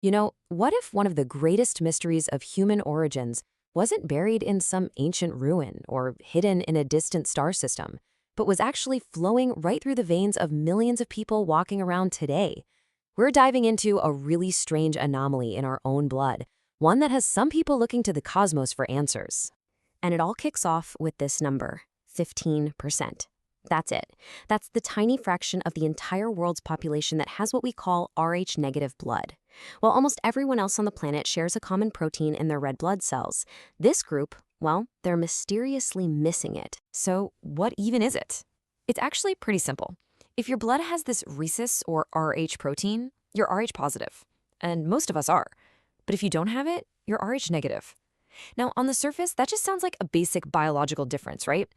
What if one of the greatest mysteries of human origins wasn't buried in some ancient ruin or hidden in a distant star system, but was actually flowing right through the veins of millions of people walking around today? We're diving into a really strange anomaly in our own blood, one that has some people looking to the cosmos for answers. And it all kicks off with this number, 15%. That's it. That's the tiny fraction of the entire world's population that has what we call Rh-negative blood. While almost everyone else on the planet shares a common protein in their red blood cells, this group, well, they're mysteriously missing it. So what even is it? It's actually pretty simple. If your blood has this rhesus or Rh protein, you're Rh positive, and most of us are. But if you don't have it, you're Rh negative. Now, on the surface, that just sounds like a basic biological difference, right?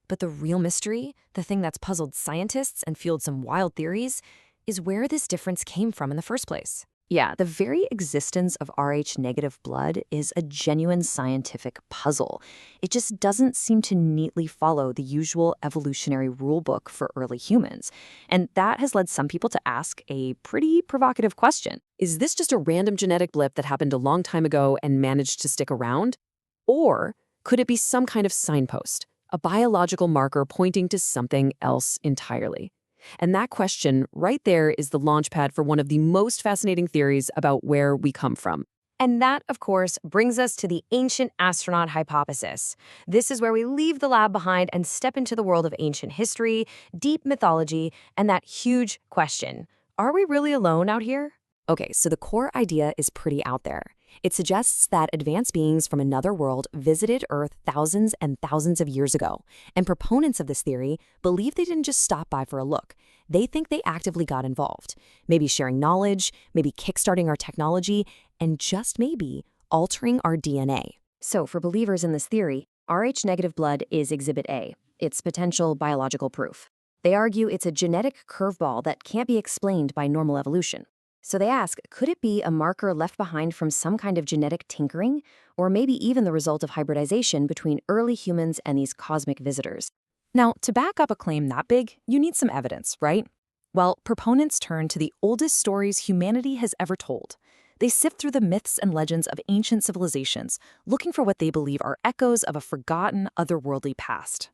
But the real mystery, the thing that's puzzled scientists and fueled some wild theories, is where this difference came from in the first place. Yeah, the very existence of Rh-negative blood is a genuine scientific puzzle. It just doesn't seem to neatly follow the usual evolutionary rulebook for early humans. And that has led some people to ask a pretty provocative question. Is this just a random genetic blip that happened a long time ago and managed to stick around? Or could it be some kind of signpost? A biological marker pointing to something else entirely. And that question right there is the launchpad for one of the most fascinating theories about where we come from. And that, of course, brings us to the ancient astronaut hypothesis. This is where we leave the lab behind and step into the world of ancient history, deep mythology, and that huge question. Are we really alone out here? Okay, so the core idea is pretty out there. It suggests that advanced beings from another world visited Earth thousands and thousands of years ago, and proponents of this theory believe they didn't just stop by for a look. They think they actively got involved, maybe sharing knowledge, maybe kickstarting our technology, and just maybe altering our DNA. So for believers in this theory, Rh-negative blood is Exhibit A. It's potential biological proof. They argue it's a genetic curveball that can't be explained by normal evolution. So they ask, could it be a marker left behind from some kind of genetic tinkering, or maybe even the result of hybridization between early humans and these cosmic visitors? Now, to back up a claim that big, you need some evidence, right? Well, proponents turn to the oldest stories humanity has ever told. They sift through the myths and legends of ancient civilizations, looking for what they believe are echoes of a forgotten, otherworldly past.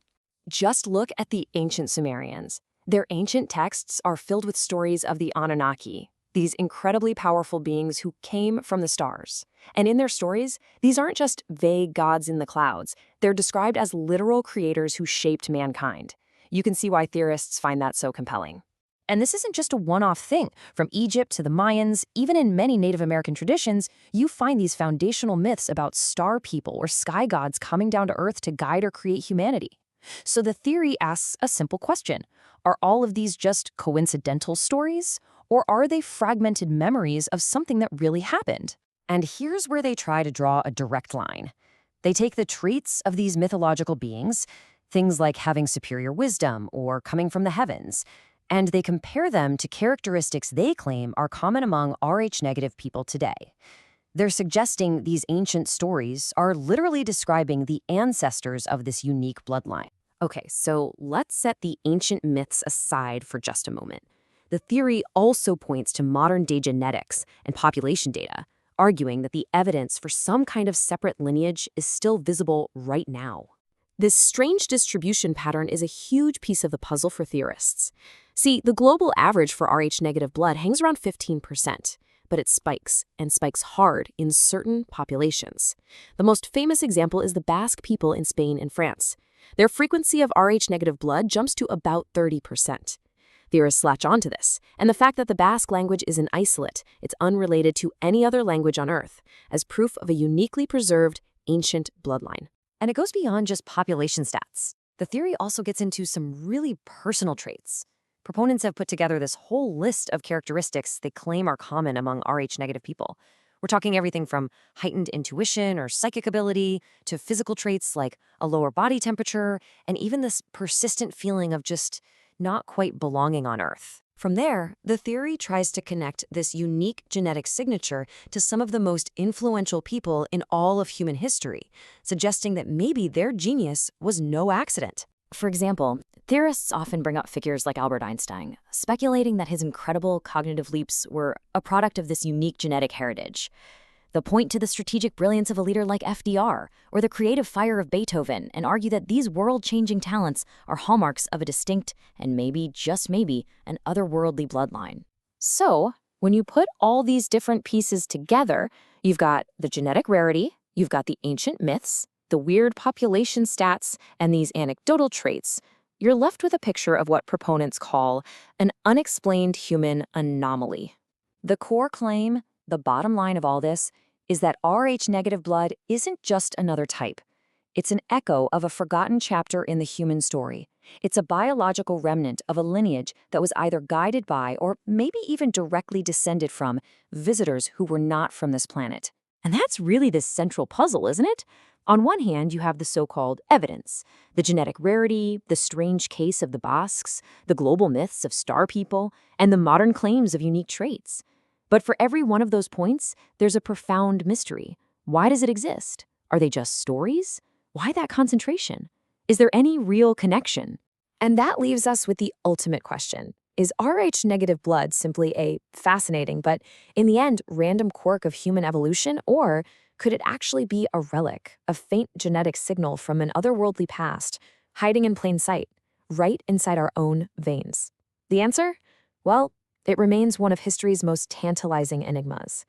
Just look at the ancient Sumerians. Their ancient texts are filled with stories of the Anunnaki, these incredibly powerful beings who came from the stars. And in their stories, these aren't just vague gods in the clouds. They're described as literal creators who shaped mankind. You can see why theorists find that so compelling. And this isn't just a one-off thing. From Egypt to the Mayans, even in many Native American traditions, you find these foundational myths about star people or sky gods coming down to Earth to guide or create humanity. So the theory asks a simple question. Are all of these just coincidental stories? Or are they fragmented memories of something that really happened? And here's where they try to draw a direct line. They take the traits of these mythological beings, things like having superior wisdom or coming from the heavens, and they compare them to characteristics they claim are common among Rh-negative people today. They're suggesting these ancient stories are literally describing the ancestors of this unique bloodline. Okay, so let's set the ancient myths aside for just a moment. The theory also points to modern-day genetics and population data, arguing that the evidence for some kind of separate lineage is still visible right now. This strange distribution pattern is a huge piece of the puzzle for theorists. See, the global average for Rh-negative blood hangs around 15%, but it spikes, and spikes hard, in certain populations. The most famous example is the Basque people in Spain and France. Their frequency of Rh-negative blood jumps to about 30%. Theorists latch onto this, and the fact that the Basque language is an isolate, it's unrelated to any other language on Earth, as proof of a uniquely preserved, ancient bloodline. And it goes beyond just population stats. The theory also gets into some really personal traits. Proponents have put together this whole list of characteristics they claim are common among Rh-negative people. We're talking everything from heightened intuition or psychic ability to physical traits like a lower body temperature, and even this persistent feeling of just not quite belonging on Earth. From there, the theory tries to connect this unique genetic signature to some of the most influential people in all of human history, suggesting that maybe their genius was no accident. For example, theorists often bring up figures like Albert Einstein, speculating that his incredible cognitive leaps were a product of this unique genetic heritage. They'll point to the strategic brilliance of a leader like FDR or the creative fire of Beethoven and argue that these world-changing talents are hallmarks of a distinct and maybe, just maybe, an otherworldly bloodline. So, when you put all these different pieces together, you've got the genetic rarity, you've got the ancient myths, the weird population stats, and these anecdotal traits. You're left with a picture of what proponents call an unexplained human anomaly. The core claim, the bottom line of all this, is that Rh-negative blood isn't just another type. It's an echo of a forgotten chapter in the human story. It's a biological remnant of a lineage that was either guided by or maybe even directly descended from visitors who were not from this planet. And that's really the central puzzle, isn't it? On one hand, you have the so-called evidence, the genetic rarity, the strange case of the Basques, the global myths of star people, and the modern claims of unique traits. But for every one of those points, there's a profound mystery. Why does it exist? Are they just stories? Why that concentration? Is there any real connection? And that leaves us with the ultimate question. Is Rh-negative blood simply a fascinating, but in the end, random quirk of human evolution, or could it actually be a relic, a faint genetic signal from an otherworldly past, hiding in plain sight, right inside our own veins? The answer? Well, it remains one of history's most tantalizing enigmas.